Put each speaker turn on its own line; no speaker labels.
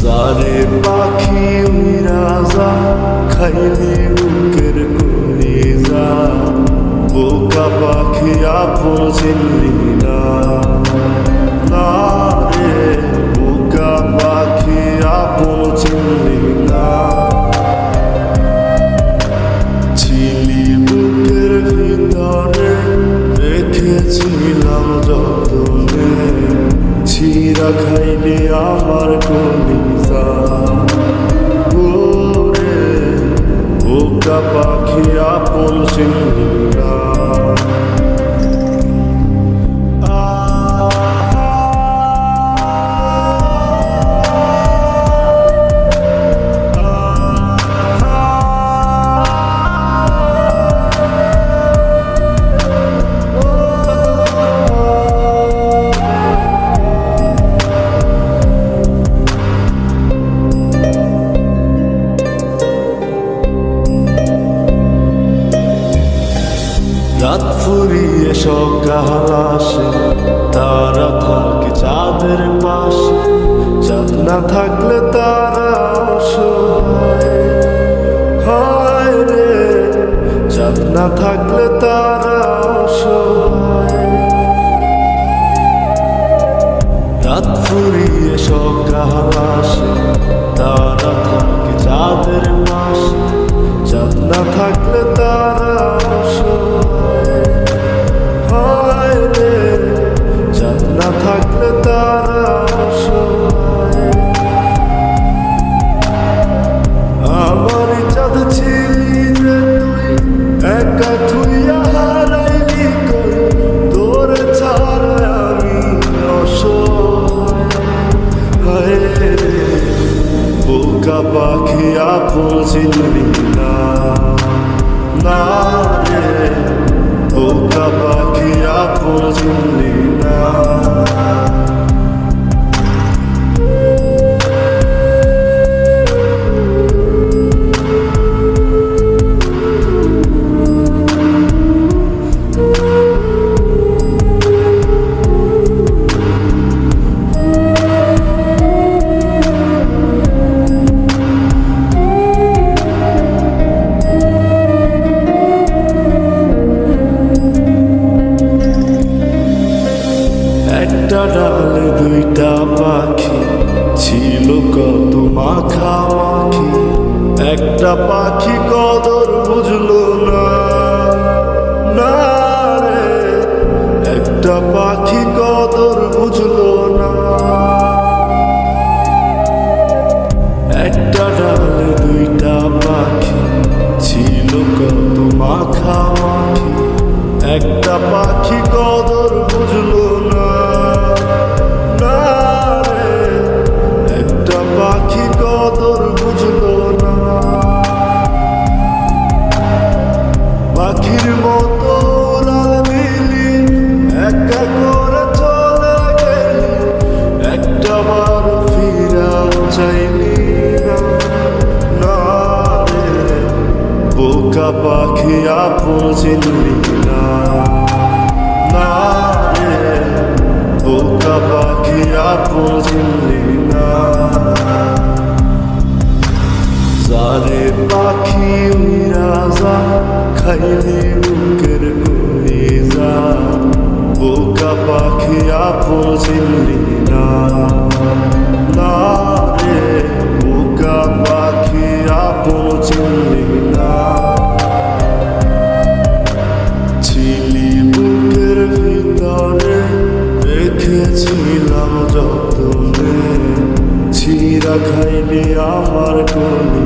সারে পাখি রাজা খাইলি বুকের কলিজা, বোকা পাখি আপন চিনলি না। না রে বোকা পাখি আপন চিনলি না। ছিলি বুকের ভিতরে রেখেছিলাম যতনে, ছিঁড়া খাইলি আমার কলিজা। ওরে বোকা পাখি আপন চিনলি না। রাত ফুরিয়ে সকাল আসে, তারা থাকে চাঁদের পাশে। চাঁদ না থাকলে তারা অসহায়, হায় রে চাঁদ না থাকলে তারা অসহায়। রাত ফুরিয়ে সকাল আসে, তারা থাকে চাঁদের পাশে। চাঁদ না থাকলে তারা অসহায়, হায় রে চাঁদ না থাকলে তারা অসহায়। আমার চাঁদ ছিলি রে তুই, একা থুইয়া হারাইলি কই, তোর ছাড়া আমি অসহায়, হায় রে বোকা পাখি আপন চিনলি না। না রে বোকা পাখি আপন চিনলি না। একটা ডালে দুইটা পাখি ছিল কত মাখামাখি, একটা পাখি কদর বুঝলো না। না রে একটা পাখি কদর বুঝলো না। একটা ডালে দুইটা পাখি ছিল কত মাখামাখি, একটা পাখি কদর বুঝলো না। না রে একটা পাখি কদর বুঝলো না। পাখির মতো উড়াল দিলি, একা করে চলে গেলি, একটা বার ফিরা চাইলি না। না রে বোকা পাখি আপন চিনলি না। না রে বোকা পাখি আপন চিনলি না। সারে পাখি রাজা খাইলি বুকের কলিজা, বোকা পাখি আপন চিনলি না। না রে বোকা পাখি আপন চিনলি না। ছিলি বুকের ভিতরে রেখেছিলাম যতনে, ছিঁড়া খাইলি আমার কলি।